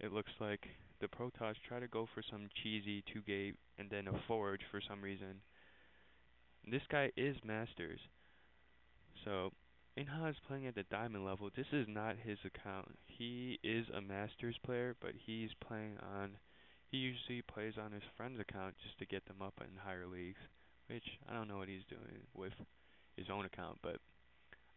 it looks like the Protoss try to go for some cheesy 2-gate and then a forge for some reason. This guy is Masters, so Inha is playing at the diamond level. This is not his account. He is a Masters player, but he usually plays on his friend's account just to get them up in higher leagues, which I don't know what he's doing with his own account, but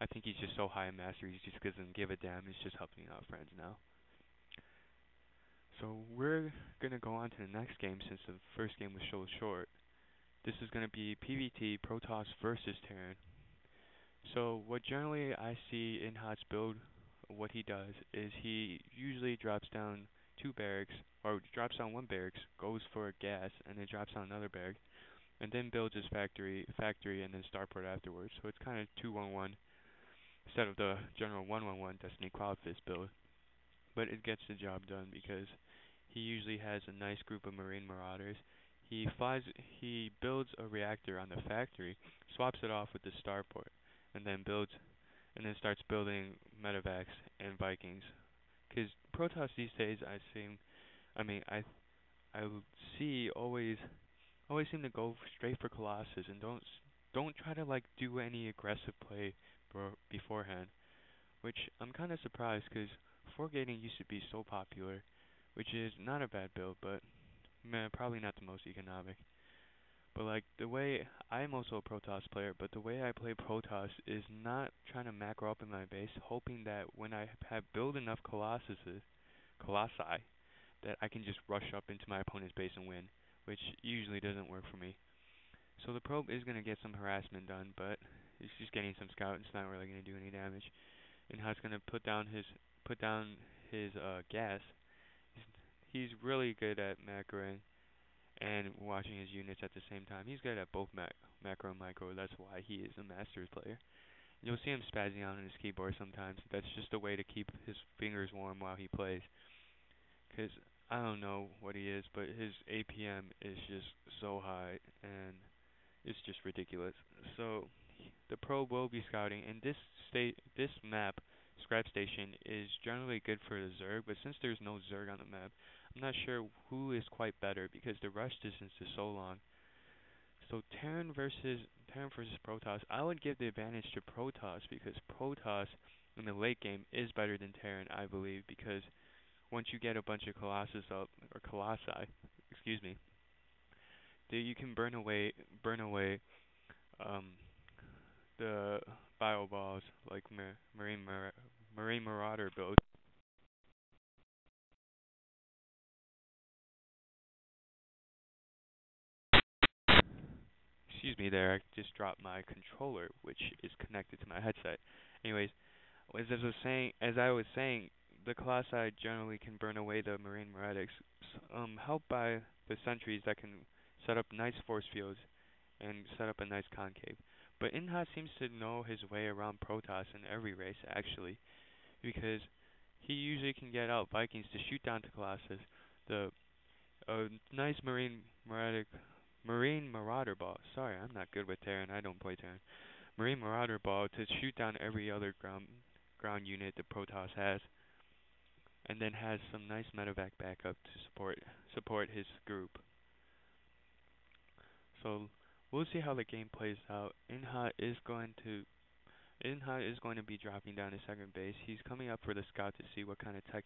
I think he's just so high in Masters, he just doesn't give a damn. He's just helping out friends now. So we're gonna go on to the next game since the first game was so short. This is gonna be PvT Protoss versus Terran. So what generally I see in Hot's build, what he does is he usually drops down two barracks, or drops down one barracks, goes for a gas, and then drops down another barrack, and then builds his factory, and then starport afterwards. So it's kind of 2-1-1 instead of the general 1-1-1 Destiny Cloud Fist build. But it gets the job done because he usually has a nice group of Marine Marauders. He builds a reactor on the factory, swaps it off with the starport, and then starts building medevacs and Vikings. Because Protoss these days, I see always seem to go straight for Colossus and don't try to like do any aggressive play beforehand, which I'm kind of surprised because 4-gating used to be so popular, which is not a bad build, but probably not the most economic. But like the way I'm also a Protoss player, but the way I play Protoss is not trying to macro up in my base, hoping that when I have build enough Colossi, that I can just rush up into my opponent's base and win, which usually doesn't work for me. So the probe is gonna get some harassment done, but it's just getting some scout. It's not really gonna do any damage. And how it's gonna put down his gas. He's really good at macroing and watching his units at the same time. He's good at both macro and micro. That's why he is a Masters player. You'll see him spazzing out on his keyboard sometimes. That's just a way to keep his fingers warm while he plays. Because I don't know what he is, but his APM is just so high, and it's just ridiculous. So the probe will be scouting, and this map, Scrap Station, is generally good for the Zerg, but since there's no Zerg on the map, I'm not sure who is quite better because the rush distance is so long. So Terran versus Protoss, I would give the advantage to Protoss because Protoss in the late game is better than Terran, I believe, because once you get a bunch of Colossi, excuse me, you can burn away um, the bio balls like Marine Marauder build. Excuse me there, I just dropped my controller, which is connected to my headset. Anyways, as I was saying, the Colossi generally can burn away the Marine Marauders, helped by the sentries that can set up nice force fields and set up a nice concave. But Inha seems to know his way around Protoss in every race, actually, because he usually can get out Vikings to shoot down to Colossus. The nice Marine Marauder ball. Sorry, I'm not good with Terran. I don't play Terran. Marine Marauder ball to shoot down every other ground unit the Protoss has, and then has some nice medevac backup to support his group. So we'll see how the game plays out. Inha is going to be dropping down to second base. He's coming up for the scout to see what kind of tech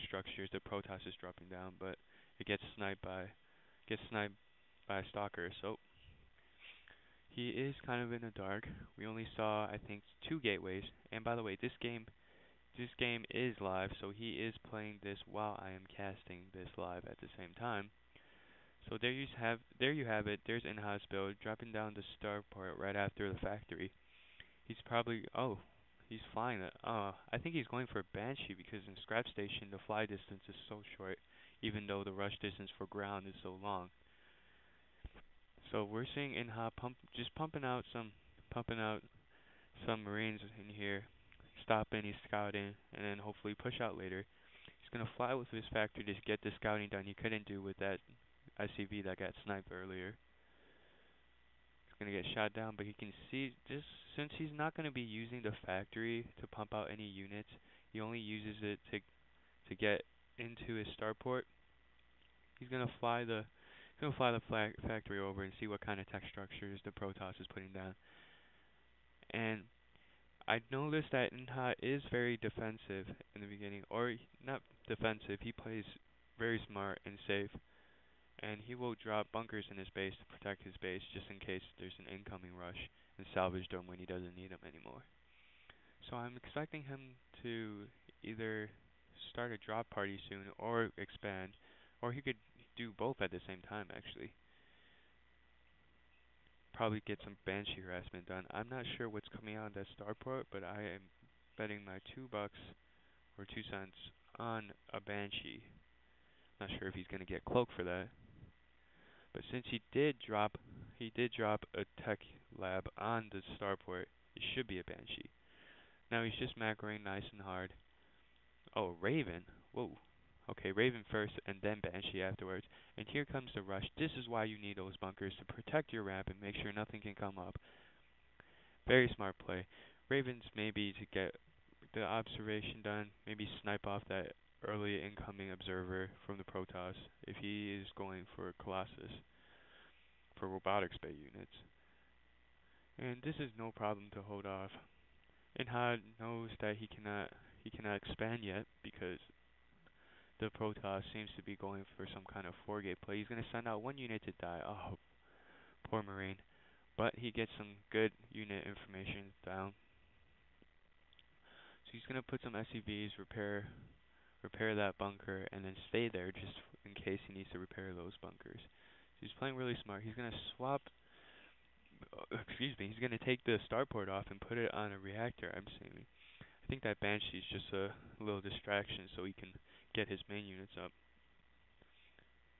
structures the Protoss is dropping down, but it gets sniped by a stalker. So he is kind of in the dark. We only saw, I think, 2 gateways. And by the way, this game is live, so he is playing this while I am casting this live at the same time. So there you have it. There's Inha's build, dropping down the starport right after the factory. He's flying it. I think he's going for a Banshee because in Scrap Station the fly distance is so short, even though the rush distance for ground is so long. So we're seeing Inha pumping out some Marines in here, stopping, he's scouting, and then hopefully push out later. He's gonna fly with his factory to get the scouting done he couldn't do with that ICV that got sniped earlier. Gonna get shot down, but he can see just since he's not gonna be using the factory to pump out any units, he only uses it to get into his starport. He's gonna fly the factory over and see what kind of tech structures the Protoss is putting down. And I noticed that Inha is very defensive in the beginning, or not defensive. He plays very smart and safe, and he will drop bunkers in his base to protect his base just in case there's an incoming rush and salvage them when he doesn't need them anymore. So I'm expecting him to either start a drop party soon or expand, or he could do both at the same time actually. Probably get some Banshee harassment done. I'm not sure what's coming out of that starport, but I am betting my $2 or 2 cents on a Banshee. Not sure if he's gonna get cloak for that, but since he did drop a tech lab on the starport, it should be a Banshee. Now he's just macroing nice and hard. Oh, Raven. Whoa. Okay, Raven first and then Banshee afterwards. And here comes the rush. This is why you need those bunkers to protect your ramp and make sure nothing can come up. Very smart play. Ravens maybe to get the observation done, maybe snipe off that early incoming observer from the Protoss if he is going for Colossus for robotics bay units. And this is no problem to hold off. Inhad knows that he cannot expand yet because the Protoss seems to be going for some kind of 4-gate play. He's going to send out one unit to die. Oh, poor Marine. But he gets some good unit information down. So he's going to put some SCVs, repair that bunker, and then stay there just in case he needs to repair those bunkers. So he's playing really smart. He's going to swap, excuse me, he's going to take the starport off and put it on a reactor, I'm assuming. I think that Banshee's just a little distraction so he can get his main units up.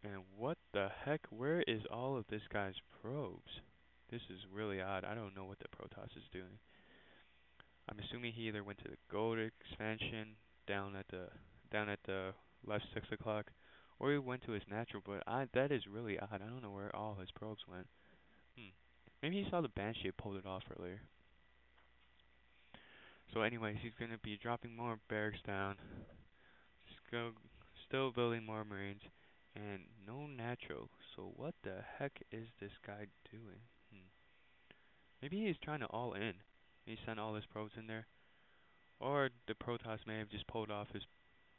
And what the heck? Where is all of this guy's probes? This is really odd. I don't know what the Protoss is doing. I'm assuming he either went to the gold expansion down at the left 6 o'clock, or he went to his natural. But that is really odd. I don't know where all his probes went. Maybe he saw the Banshee pulled it off earlier. So anyways, he's gonna be dropping more barracks down. Still building more Marines, and no natural. So what the heck is this guy doing? Maybe he's trying to all in. He sent all his probes in there, or the Protoss may have just pulled off his.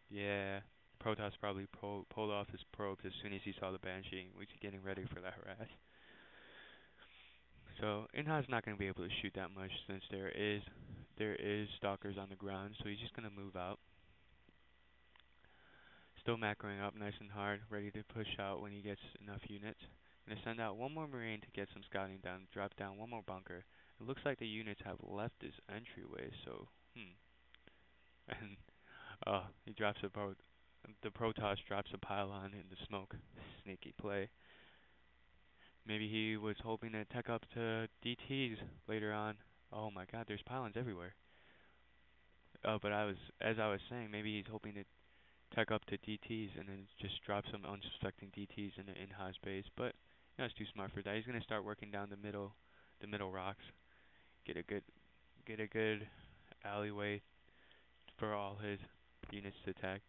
Yeah, Protoss probably pulled off his probes as soon as he saw the Banshee, which is getting ready for that harass. So Inha's not going to be able to shoot that much since there is stalkers on the ground. So he's just going to move out. Still macroing up nice and hard, ready to push out when he gets enough units. Gonna send out one more Marine to get some scouting done, drop down one more bunker. It looks like the units have left this entryway, so, And, he drops a boat. The Protoss drops a pylon in the smoke. Sneaky play. Maybe he was hoping to tech up to DTs later on. Oh my god, there's pylons everywhere. But as I was saying, maybe he's hoping to tech up to DTs and then just drop some unsuspecting DTs into Inha's base. But it's too smart for that. He's gonna start working down the middle rocks. Get a good alleyway for all his units to attack.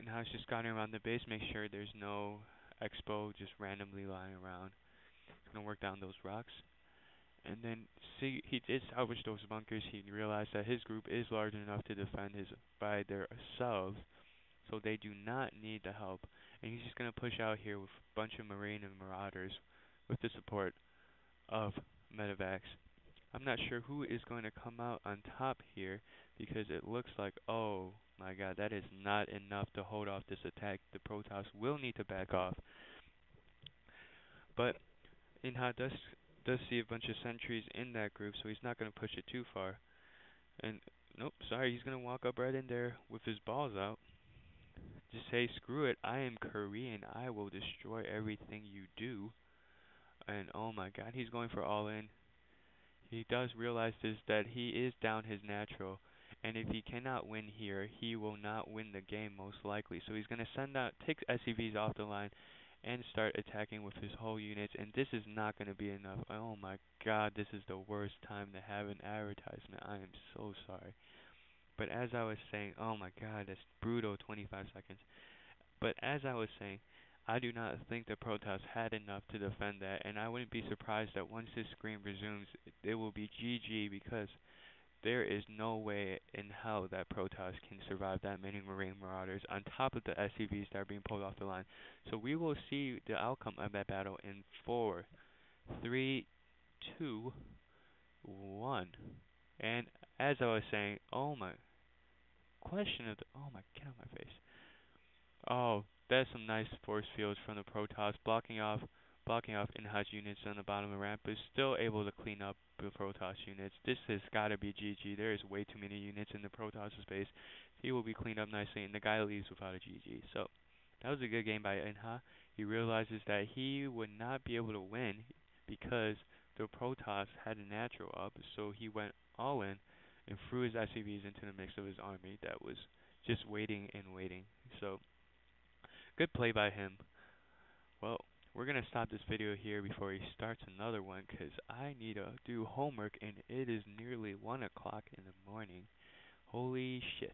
Inha's just scouting around the base, make sure there's no expo just randomly lying around. He's gonna work down those rocks. And then see, he did salvage those bunkers. He realized that his group is large enough to defend his by themselves, so they do not need the help. And he's just going to push out here with a bunch of Marine and Marauders with the support of Medivacs. I'm not sure who is going to come out on top here because it looks like, oh my god, that is not enough to hold off this attack. The Protoss will need to back off. But Inha does see a bunch of sentries in that group, so he's not going to push it too far. And nope, sorry, he's going to walk up right in there with his balls out. Just say, screw it, I am Korean, I will destroy everything you do. And oh my god, he's going for all in. He does realize this, that he is down his natural. And if he cannot win here, he will not win the game most likely. So he's going to take SCVs off the line and start attacking with his whole units. And this is not going to be enough. Oh my god, this is the worst time to have an advertisement. I am so sorry. But as I was saying, oh my god, that's brutal, 25 seconds. But as I was saying, I do not think the Protoss had enough to defend that, and I wouldn't be surprised that once this screen resumes, it will be GG because there is no way in hell that Protoss can survive that many Marine Marauders on top of the SCVs that are being pulled off the line. So we will see the outcome of that battle in 4, 3, 2, 1. And as I was saying, oh my, oh my, get out of my face. Oh, that's some nice force fields from the Protoss, blocking off Inha's units on the bottom of the ramp, but still able to clean up the Protoss units. This has got to be GG. There is way too many units in the Protoss space. He will be cleaned up nicely, and the guy leaves without a GG. So that was a good game by Inha. He realizes that he would not be able to win because the Protoss had a natural up, so he went all in and threw his SCVs into the mix of his army that was just waiting and waiting. So good play by him. Well, we're going to stop this video here before he starts another one because I need to do homework and it is nearly 1 o'clock in the morning. Holy shit.